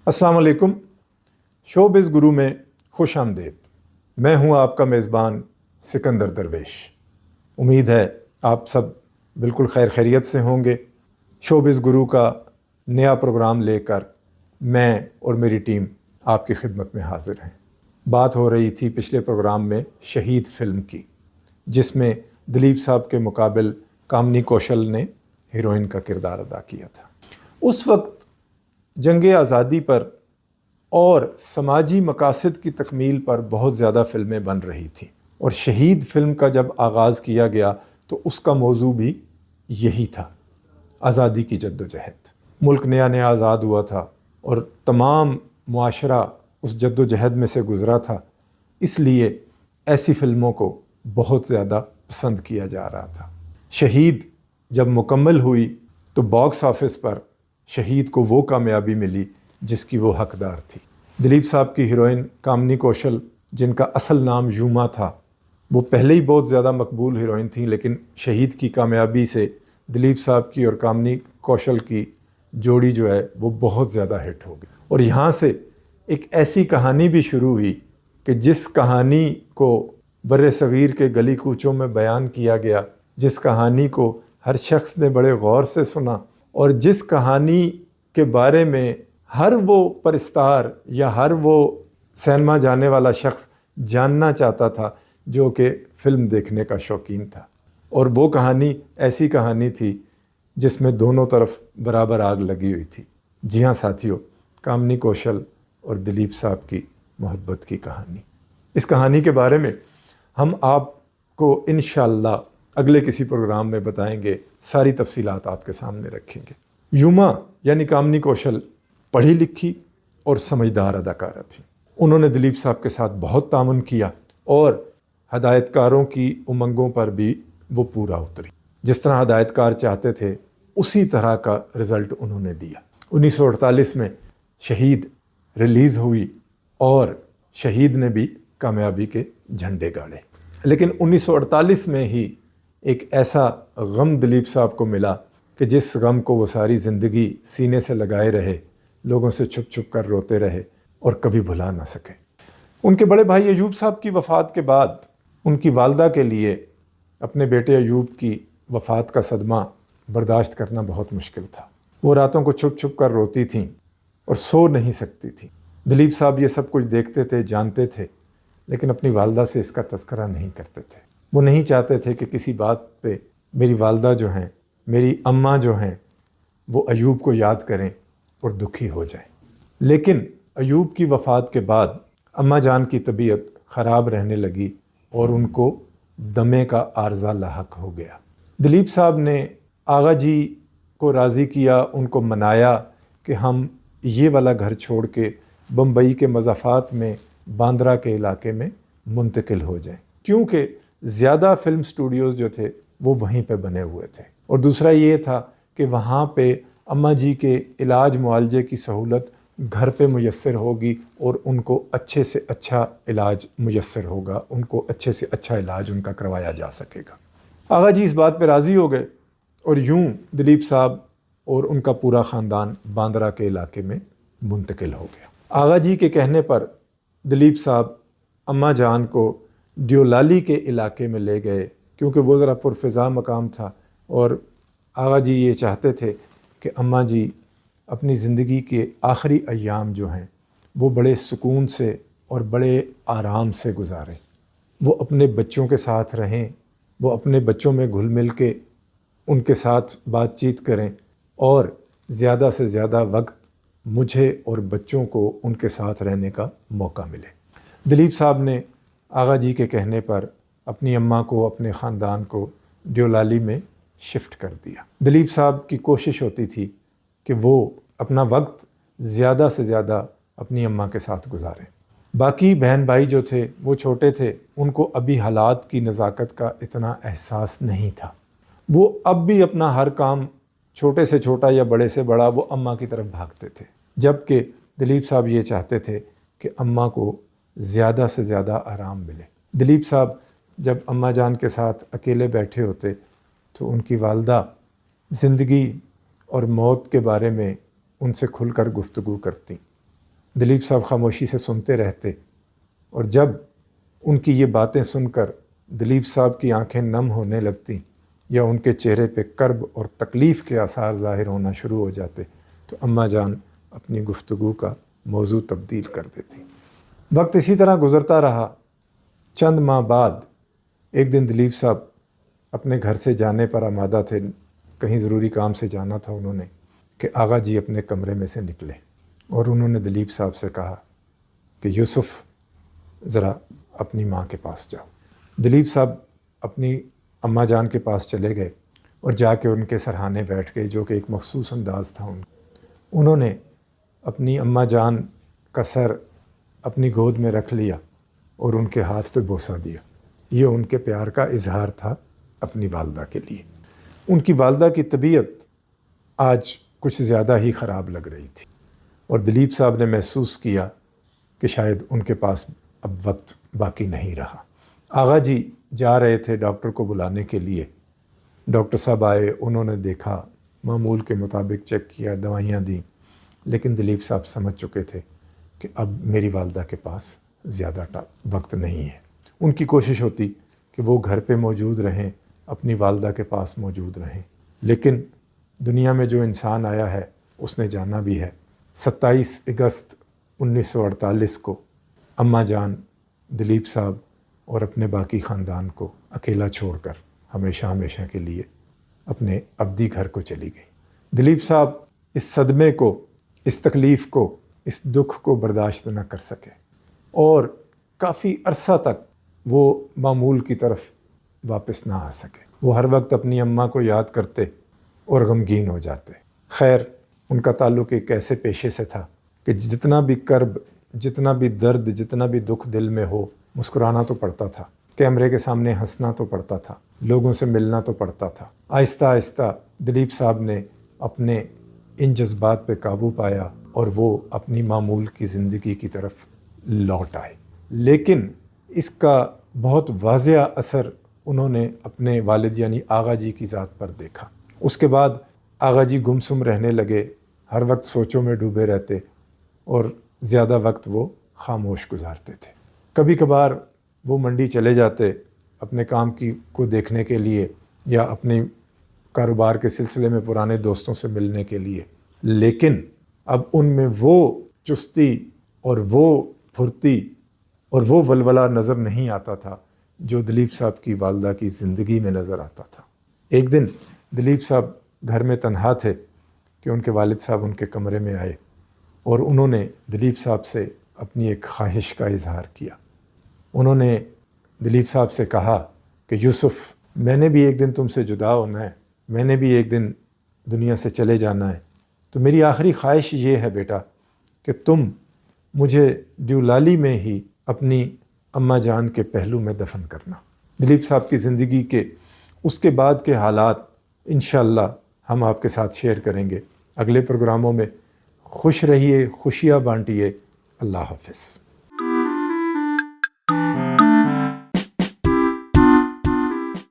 السلام علیکم۔ شوبز گرو میں خوش آمدید۔ میں ہوں آپ کا میزبان سکندر درویش۔ امید ہے آپ سب بالکل خیر خیریت سے ہوں گے۔ شوبز گرو کا نیا پروگرام لے کر میں اور میری ٹیم آپ کی خدمت میں حاضر ہیں۔ بات ہو رہی تھی پچھلے پروگرام میں شہید فلم کی، جس میں دلیپ صاحب کے مقابل کامنی کوشل نے ہیروئن کا کردار ادا کیا تھا۔ اس وقت جنگ آزادی پر اور سماجی مقاصد کی تکمیل پر بہت زیادہ فلمیں بن رہی تھیں، اور شہید فلم کا جب آغاز کیا گیا تو اس کا موضوع بھی یہی تھا، آزادی کی جدوجہد۔ ملک نیا نیا آزاد ہوا تھا اور تمام معاشرہ اس جدوجہد میں سے گزرا تھا، اس لیے ایسی فلموں کو بہت زیادہ پسند کیا جا رہا تھا۔ شہید جب مکمل ہوئی تو باکس آفس پر شہید کو وہ کامیابی ملی جس کی وہ حقدار تھی۔ دلیپ صاحب کی ہیروئن کامنی کوشل، جن کا اصل نام یوما تھا، وہ پہلے ہی بہت زیادہ مقبول ہیروئن تھیں، لیکن شہید کی کامیابی سے دلیپ صاحب کی اور کامنی کوشل کی جوڑی جو ہے وہ بہت زیادہ ہٹ ہو گئی، اور یہاں سے ایک ایسی کہانی بھی شروع ہوئی کہ جس کہانی کو بر صغیر کے گلی کوچوں میں بیان کیا گیا، جس کہانی کو ہر شخص نے بڑے غور سے سنا، اور جس کہانی کے بارے میں ہر وہ پرستار یا ہر وہ سینما جانے والا شخص جاننا چاہتا تھا جو کہ فلم دیکھنے کا شوقین تھا، اور وہ کہانی ایسی کہانی تھی جس میں دونوں طرف برابر آگ لگی ہوئی تھی۔ جی ہاں ساتھیو، کامنی کوشل اور دلیپ صاحب کی محبت کی کہانی۔ اس کہانی کے بارے میں ہم آپ کو انشاءاللہ اگلے کسی پروگرام میں بتائیں گے، ساری تفصیلات آپ کے سامنے رکھیں گے۔ یوما یعنی کامنی کوشل پڑھی لکھی اور سمجھدار اداکارہ تھی۔ انہوں نے دلیپ صاحب کے ساتھ بہت تعاون کیا اور ہدایت کاروں کی امنگوں پر بھی وہ پورا اتری۔ جس طرح ہدایت کار چاہتے تھے اسی طرح کا رزلٹ انہوں نے دیا۔ 1948 میں شہید ریلیز ہوئی اور شہید نے بھی کامیابی کے جھنڈے گاڑے، لیکن 1948 میں ہی ایک ایسا غم دلیپ صاحب کو ملا کہ جس غم کو وہ ساری زندگی سینے سے لگائے رہے، لوگوں سے چھپ چھپ کر روتے رہے اور کبھی بھلا نہ سکے۔ ان کے بڑے بھائی ایوب صاحب کی وفات کے بعد ان کی والدہ کے لیے اپنے بیٹے ایوب کی وفات کا صدمہ برداشت کرنا بہت مشکل تھا۔ وہ راتوں کو چھپ چھپ کر روتی تھیں اور سو نہیں سکتی تھیں۔ دلیپ صاحب یہ سب کچھ دیکھتے تھے، جانتے تھے، لیکن اپنی والدہ سے اس کا تذکرہ نہیں کرتے تھے۔ وہ نہیں چاہتے تھے کہ کسی بات پہ میری والدہ جو ہیں، میری اماں جو ہیں، وہ ایوب کو یاد کریں اور دکھی ہو جائیں۔ لیکن ایوب کی وفات کے بعد اماں جان کی طبیعت خراب رہنے لگی اور ان کو دمے کا عارضہ لاحق ہو گیا۔ دلیپ صاحب نے آغا جی کو راضی کیا، ان کو منایا کہ ہم یہ والا گھر چھوڑ کے بمبئی کے مضافات میں باندرا کے علاقے میں منتقل ہو جائیں، کیونکہ زیادہ فلم سٹوڈیوز جو تھے وہ وہیں پہ بنے ہوئے تھے، اور دوسرا یہ تھا کہ وہاں پہ اماں جی کے علاج معالجے کی سہولت گھر پہ میسر ہوگی اور ان کو اچھے سے اچھا علاج میسر ہوگا، ان کو اچھے سے اچھا علاج ان کا کروایا جا سکے گا۔ آغا جی اس بات پہ راضی ہو گئے اور یوں دلیپ صاحب اور ان کا پورا خاندان باندرا کے علاقے میں منتقل ہو گیا۔ آغا جی کے کہنے پر دلیپ صاحب اماں جان کو ڈیولالی کے علاقے میں لے گئے، کیونکہ وہ ذرا پرفضا مقام تھا، اور آغا جی یہ چاہتے تھے کہ اماں جی اپنی زندگی کے آخری ایام جو ہیں وہ بڑے سکون سے اور بڑے آرام سے گزاریں، وہ اپنے بچوں کے ساتھ رہیں، وہ اپنے بچوں میں گھل مل کے ان کے ساتھ بات چیت کریں، اور زیادہ سے زیادہ وقت مجھے اور بچوں کو ان کے ساتھ رہنے کا موقع ملے۔ دلیپ صاحب نے آغا جی کے کہنے پر اپنی اماں کو، اپنے خاندان کو ڈیولالی میں شفٹ کر دیا۔ دلیپ صاحب کی کوشش ہوتی تھی کہ وہ اپنا وقت زیادہ سے زیادہ اپنی اماں کے ساتھ گزاریں۔ باقی بہن بھائی جو تھے وہ چھوٹے تھے، ان کو ابھی حالات کی نزاکت کا اتنا احساس نہیں تھا۔ وہ اب بھی اپنا ہر کام چھوٹے سے چھوٹا یا بڑے سے بڑا وہ اماں کی طرف بھاگتے تھے، جبکہ دلیپ صاحب یہ چاہتے تھے کہ اماں کو زیادہ سے زیادہ آرام ملے۔ دلیپ صاحب جب اماں جان کے ساتھ اکیلے بیٹھے ہوتے تو ان کی والدہ زندگی اور موت کے بارے میں ان سے کھل کر گفتگو کرتی، دلیپ صاحب خاموشی سے سنتے رہتے، اور جب ان کی یہ باتیں سن کر دلیپ صاحب کی آنکھیں نم ہونے لگتیں یا ان کے چہرے پہ کرب اور تکلیف کے آثار ظاہر ہونا شروع ہو جاتے تو اماں جان اپنی گفتگو کا موضوع تبدیل کر دیتی۔ وقت اسی طرح گزرتا رہا۔ چند ماہ بعد ایک دن دلیپ صاحب اپنے گھر سے جانے پر آمادہ تھے، کہیں ضروری کام سے جانا تھا انہوں نے، کہ آغا جی اپنے کمرے میں سے نکلے اور انہوں نے دلیپ صاحب سے کہا کہ یوسف ذرا اپنی ماں کے پاس جاؤ۔ دلیپ صاحب اپنی اماں جان کے پاس چلے گئے اور جا کے ان کے سرہانے بیٹھ گئے، جو کہ ایک مخصوص انداز تھا انہوں نے اپنی اماں جان کا سر اپنی گود میں رکھ لیا اور ان کے ہاتھ پہ بوسہ دیا۔ یہ ان کے پیار کا اظہار تھا اپنی والدہ کے لیے۔ ان کی والدہ کی طبیعت آج کچھ زیادہ ہی خراب لگ رہی تھی، اور دلیپ صاحب نے محسوس کیا کہ شاید ان کے پاس اب وقت باقی نہیں رہا۔ آغا جی جا رہے تھے ڈاکٹر کو بلانے کے لیے۔ ڈاکٹر صاحب آئے، انہوں نے دیکھا، معمول کے مطابق چیک کیا، دوائیاں دیں، لیکن دلیپ صاحب سمجھ چکے تھے کہ اب میری والدہ کے پاس زیادہ وقت نہیں ہے۔ ان کی کوشش ہوتی کہ وہ گھر پہ موجود رہیں، اپنی والدہ کے پاس موجود رہیں، لیکن دنیا میں جو انسان آیا ہے اس نے جانا بھی ہے۔ 27 اگست 1948 کو اماں جان دلیپ صاحب اور اپنے باقی خاندان کو اکیلا چھوڑ کر ہمیشہ ہمیشہ کے لیے اپنے ابدی گھر کو چلی گئی۔ دلیپ صاحب اس صدمے کو، اس تکلیف کو، اس دکھ کو برداشت نہ کر سکے، اور کافی عرصہ تک وہ معمول کی طرف واپس نہ آ سکے۔ وہ ہر وقت اپنی اماں کو یاد کرتے اور غمگین ہو جاتے۔ خیر، ان کا تعلق ایک ایسے پیشے سے تھا کہ جتنا بھی کرب، جتنا بھی درد، جتنا بھی دکھ دل میں ہو، مسکرانا تو پڑتا تھا، کیمرے کے سامنے ہنسنا تو پڑتا تھا، لوگوں سے ملنا تو پڑتا تھا۔ آہستہ آہستہ دلیپ صاحب نے اپنے ان جذبات پہ قابو پایا اور وہ اپنی معمول کی زندگی کی طرف لوٹ آئے، لیکن اس کا بہت واضح اثر انہوں نے اپنے والد یعنی آغا جی کی ذات پر دیکھا۔ اس کے بعد آغا جی گمسم رہنے لگے، ہر وقت سوچوں میں ڈوبے رہتے اور زیادہ وقت وہ خاموش گزارتے تھے۔ کبھی کبھار وہ منڈی چلے جاتے اپنے کام کو دیکھنے کے لیے یا اپنے کاروبار کے سلسلے میں پرانے دوستوں سے ملنے کے لیے، لیکن اب ان میں وہ چستی اور وہ پھرتی اور وہ ولولہ نظر نہیں آتا تھا جو دلیپ صاحب کی والدہ کی زندگی میں نظر آتا تھا۔ ایک دن دلیپ صاحب گھر میں تنہا تھے کہ ان کے والد صاحب ان کے کمرے میں آئے اور انہوں نے دلیپ صاحب سے اپنی ایک خواہش کا اظہار کیا۔ انہوں نے دلیپ صاحب سے کہا کہ یوسف، میں نے بھی ایک دن تم سے جدا ہونا ہے، میں نے بھی ایک دن دنیا سے چلے جانا ہے، تو میری آخری خواہش یہ ہے بیٹا کہ تم مجھے ڈیولالی میں ہی اپنی اماں جان کے پہلو میں دفن کرنا۔ دلیپ صاحب کی زندگی کے اس کے بعد کے حالات انشاءاللہ ہم آپ کے ساتھ شیئر کریں گے اگلے پروگراموں میں۔ خوش رہیے، خوشیاں بانٹیے۔ اللہ حافظ۔